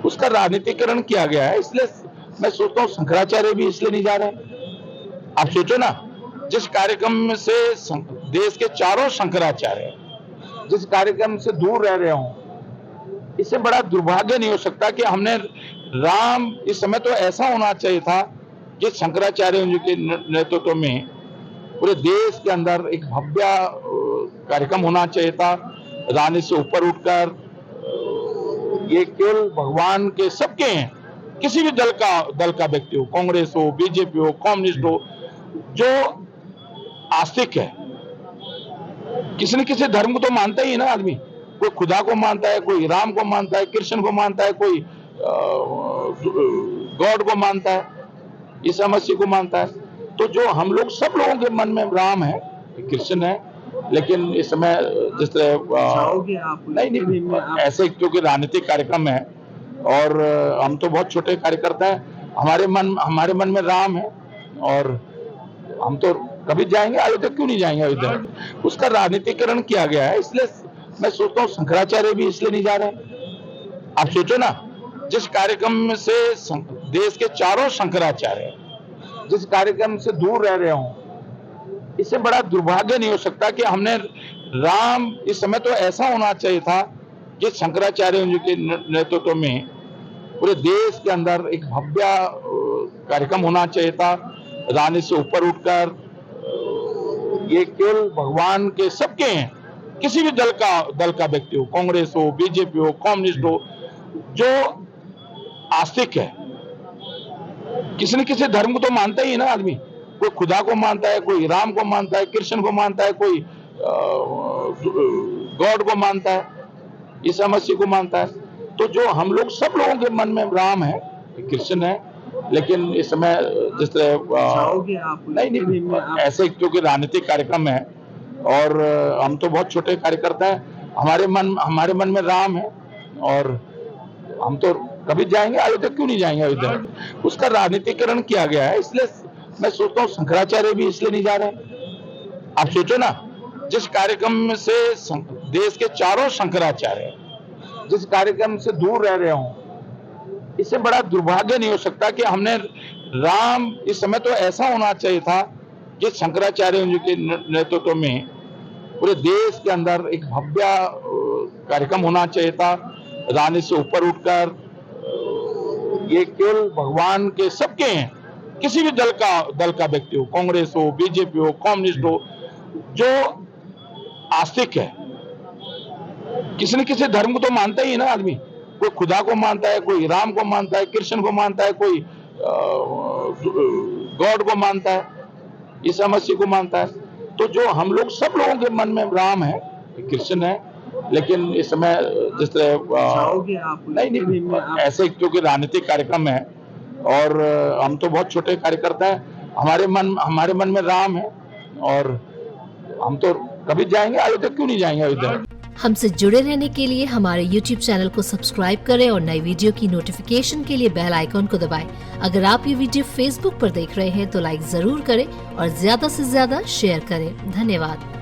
उसका राजनीतिकरण किया गया है। इसलिए मैं सोचता हूँ शंकराचार्य भी इसलिए नहीं जा रहे। आप सोचो ना, जिस कार्यक्रम से देश के चारों शंकराचार्य जिस कार्यक्रम से दूर रह रहे हों, इससे बड़ा दुर्भाग्य नहीं हो सकता कि हमने राम, इस समय तो ऐसा होना चाहिए था कि शंकराचार्य जी के नेतृत्व में पूरे देश के अंदर एक भव्य कार्यक्रम होना चाहिए था। रानी से ऊपर उठकर ये केवल भगवान के सबके हैं, किसी भी दल का व्यक्ति हो, कांग्रेस हो, बीजेपी हो, कम्युनिस्ट हो, जो आस्तिक है, किसी न किसी धर्म को तो मानता ही है ना आदमी। कोई खुदा को मानता है, कोई राम को मानता है, कृष्ण को मानता है, कोई गॉड को मानता है, ईसा मसीह को मानता है। तो जो हम लोग, सब लोगों के मन में राम है, कृष्ण है, लेकिन इस समय जिस तरह नहीं ऐसे, क्योंकि राजनीतिक कार्यक्रम है और हम तो बहुत छोटे कार्यकर्ता हैं, हमारे मन में राम है और हम तो कभी जाएंगे अयोध्या, क्यों नहीं जाएंगे अयोध्या। उसका राजनीतिकरण किया गया है। इसलिए मैं सोचता हूँ शंकराचार्य भी इसलिए नहीं जा रहे। आप सोचो ना, जिस कार्यक्रम से देश के चारों शंकराचार्य जिस कार्यक्रम से दूर रह रहे हों, इससे बड़ा दुर्भाग्य नहीं हो सकता कि हमने राम, इस समय तो ऐसा होना चाहिए था कि शंकराचार्य जी के नेतृत्व में पूरे देश के अंदर एक भव्य कार्यक्रम होना चाहिए था। रानी से ऊपर उठकर ये केवल भगवान के सबके हैं, किसी भी दल का व्यक्ति हो, कांग्रेस हो, बीजेपी हो, कम्युनिस्ट हो, जो आस्तिक है, किसी न किसी धर्म को तो मानता ही है ना आदमी। कोई खुदा को मानता है, कोई राम को मानता है, कृष्ण को मानता है, कोई गॉड को मानता है, ईसा मसीह को मानता है। तो जो हम लोग, सब लोगों के मन में राम है, कृष्ण है, लेकिन इस समय जिस तरह नहीं ऐसे, क्योंकि राजनीतिक कार्यक्रम है और हम तो बहुत छोटे कार्यकर्ता हैं, हमारे मन में राम है और हम तो कभी जाएंगे अयोध्या, क्यों नहीं जाएंगे अयोध्या। उसका राजनीतिकरण किया गया है। इसलिए मैं सोचता हूँ शंकराचार्य भी इसलिए नहीं जा रहे। आप सोचो ना, जिस कार्यक्रम से देश के चारों शंकराचार्य जिस कार्यक्रम से दूर रह रहे हों, इससे बड़ा दुर्भाग्य नहीं हो सकता कि हमने राम, इस समय तो ऐसा होना चाहिए था कि शंकराचार्य जी के नेतृत्व में पूरे देश के अंदर एक भव्य कार्यक्रम होना चाहिए था। रानी से ऊपर उठकर ये केवल भगवान के सबके हैं, किसी भी दल का व्यक्ति हो, कांग्रेस हो, बीजेपी हो, कम्युनिस्ट हो, जो आस्तिक है, किसी न किसी धर्म को तो मानता ही है ना आदमी। कोई खुदा को मानता है, कोई राम को मानता है, कृष्ण को मानता है, कोई गॉड को मानता है, ईसा मसीह को मानता है। तो जो हम लोग, सब लोगों के मन में राम है, कृष्ण है, लेकिन इस समय जिस तरह नहीं ऐसे, क्योंकि राजनीतिक कार्यक्रम है और हम तो बहुत छोटे कार्यकर्ता हैं, हमारे मन में राम है और हम तो कभी जाएंगे अयोध्या, क्यों नहीं जाएंगे अयोध्या। हमसे जुड़े रहने के लिए हमारे YouTube चैनल को सब्सक्राइब करें और नई वीडियो की नोटिफिकेशन के लिए बेल आइकॉन को दबाएं। अगर आप ये वीडियो Facebook पर देख रहे हैं तो लाइक जरूर करें और ज्यादा से ज्यादा शेयर करें। धन्यवाद।